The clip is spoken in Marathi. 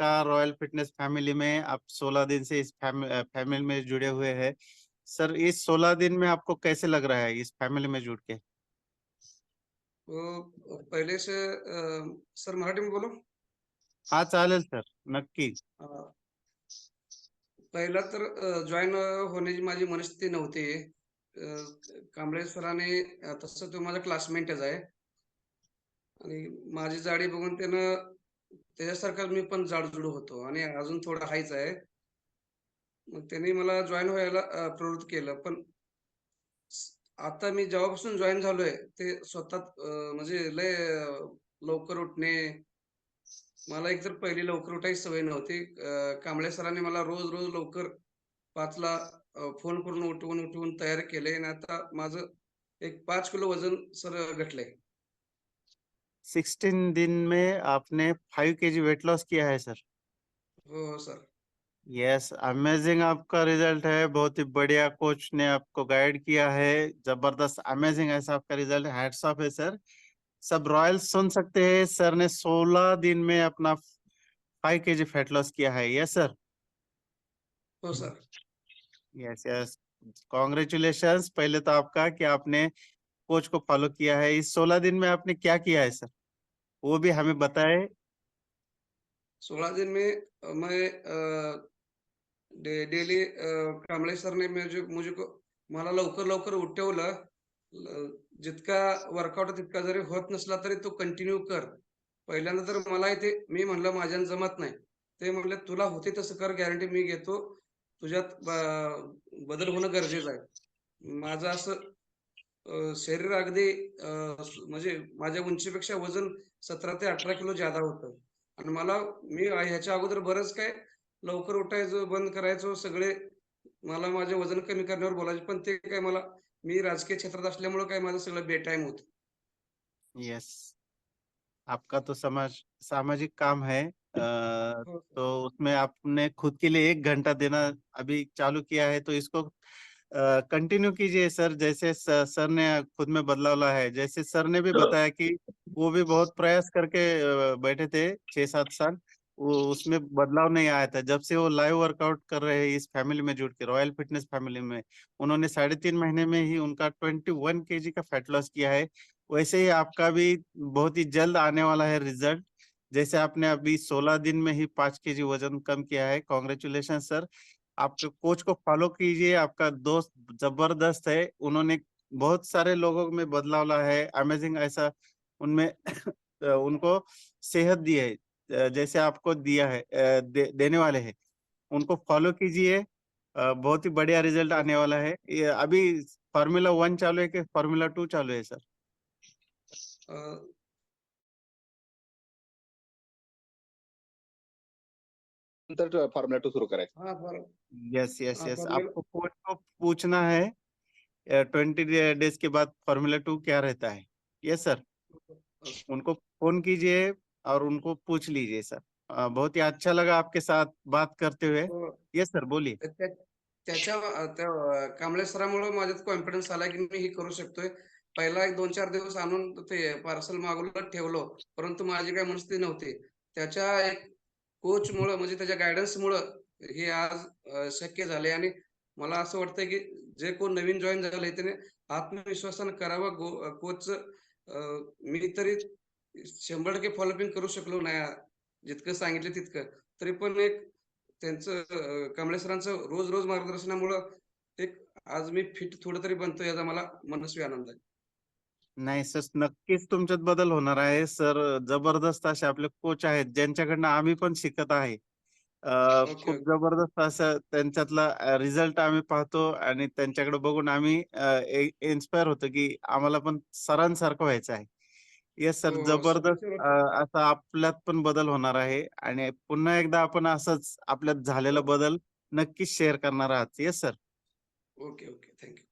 आपका रॉयल फिटनेस फैमिली में, आप 16 दिन से इस फैमिली में जुड़े हुए हैं। सर, इस 16 दिन में आपको कैसे लग रहा है इस फैमिली में जुड़ के? पहिले से सर मराठी में बोलू? हा, चालेल सर, नक्की. अ, पहिला तर जॉइन होण्याची माझी मनस्थिती नव्हती. कांबळे सरांनी तसं तो माझा क्लासमेटच आहे आणि माझी जाडी बघून त्यानं त्याच्यासारखा मी पण जाडजूड होतो आणि अजून थोडा हायच आहे. मग त्यांनी मला जॉइन व्हायला प्रवृत्त केलं. पण आता मी जेव्हापासून जॉइन झालोय, ते स्वतः म्हणजे लय लवकर उठणे. मला एकतर पहिली लवकर उठायची सवय नव्हती. कांबळे सरांनी मला रोज-रोज लवकर 5ला फोन करून उठवून तयार केलंय आणि आता माझं एक 5 किलो वजन सर घटलंय. 16 दिन में आपने 5 kg वेट लॉस किया है सर. हो, हो सर. यस, अमेजिंग आपका रिजल्ट है. बहुत ही बढ़िया, कोच ने आपको गाइड किया है. जबरदस्त, अमेजिंग ऐसा आपका रिजल्ट है. हैट्स ऑफ है सर. सब रॉयल्स सुन सकते हैं, सर ने 16 दिन में अपना 5 kg फैट लॉस किया है. Yes sir. हो सर. यस यस, कॉन्ग्रेचुलेशंस पहले तो आपका कि आपने कोच को फॉलो किया है. इस 16 दिन में आपने क्या किया है सर, वो भी हमें बताए. 16 दिन में मैं डेली कांबळे सरने मुझे को मला लवकर-लवकर उठवलं. जितका वर्कआउट तितका जरी होत नसला तरी तो कंटिन्यू कर. पहिल्यांदा तर मला ते मी म्हणलं माझ्याने जमत नाही. ते म्हणले, "तुला होते तसं कर, गॅरंटी मी घेतो. तुझ्यात बदल होणं गरजेचं आहे." माझं असं शरीर अगदी म्हणजे माझ्या उंचीपेक्षा वजन 17 ते 18 किलो जादा होतं आणि मी ह्याच्या अगोदर बरंच काय लवकर उठायचो, बंद करायचो. सगळे मला माझे वजन कमी करण्यावर बोलायचे. पण ते काय मी राजकीय क्षेत्रात असल्यामुळं काय माझं सगळं बेटाईम होतं. यस, आपका तो सामाजिक काम है. हो, सर. तो उसमें आपने खुद के लिए 1 घंटा देना अभी चालू किया है, तो इसको कंटिन्यू कीजिए सर. जैसे सर ने खुद में बदलाव लाया है, जैसे सर ने भी बताया कि वो भी बहुत प्रयास करके बैठे थे 6-7 साल, वो उसमें बदलाव नहीं आया था. जब से वो लाइव वर्कआउट कर रहे हैं इस फैमिली में जुड़ के, रॉयल फिटनेस फैमिली में, उन्होंने 3.5 महीने में ही उनका 21 kg का फैट लॉस किया है. वैसे ही आपका भी बहुत ही जल्द आने वाला है रिजल्ट. जैसे आपने अभी 16 दिन में ही 5 kg वजन कम किया है. Congratulation sir. आपके कोच को फॉलो कीजिए, आपका दोस्त जबरदस्त है. उन्होंने बहुत सारे लोगों में बदलाव लाया है, अमेजिंग ऐसा उनमें उनको सेहत दी है, जैसे आपको दिया है, देने वाले हैं. उनको फॉलो कीजिए. बहुत ही बढ़िया रिजल्ट हो, आने सर. वाला है. ये अभी फार्मूला 1 चालू है कि फार्मूला 2 चालू है सर? अ, नंतर फॉर्म्युला 2 सुरू करायचा. हां, बरं. यस यस हां, यस, फॉर्म्युला आपको कोच को पूछना है 20 डेज के बाद फार्मूला 2 क्या रहता है. यस सर, उनको फोन कीजिए और उनको पूछ लीजिए सर. बहुत ही अच्छा लगा आपके साथ बात करते हुए. हो. यस सर, बोलिए. तर त्या कांबळे सरांमुळं माझ्यात कॉन्फिडन्स आला, की मी हे करू शकतोय. पहिला एक 2-4 दिवस आणून ते पार्सल मागवलं, ठेवलं. परंतु माझी काही मनस्थिती नव्हती. त्याच्या एक कोचमुळं म्हणजे त्याच्या गाईडन्समुळं हे आज शक्य झाले आणि मला असं वाटतंय, की जे कोण नवीन जॉइन झालंय त्याने आत्मविश्वासानं करावं. मी तरी 100% फॉलोअपिंग करू शकलो नाही. जितकं सांगितलं तितकं. तरी पण एक त्यांचं कांबळे सरांचं रोज-रोज मार्गदर्शनामुळं एक आज मी फिट थोडं तरी बनतोय याचा मला मनस्वी आनंद आहे. नाही सर, नक्कीच तुमच्यात बदल होणार आहे सर. जबरदस्त असे आपले कोच आहेत, ज्यांच्याकडनं आम्ही पण शिकत आहे. ओके, खूप ओके. जबरदस्त असं त्यांच्यातला रिझल्ट आम्ही पाहतो आणि त्यांच्याकडे बघून आम्ही इन्स्पायर होतो की आम्हाला पण सरांसारखं व्हायचं आहे. येस हो, सर, हो. जबरदस्त. शुभेच्छा. असं आपल्यात पण बदल होणार आहे आणि पुन्हा एकदा आपण असंच आपल्यात झालेला ओके, बदल नक्कीच शेअर करणार आहात. Yes sir. Okay, okay. Thank you.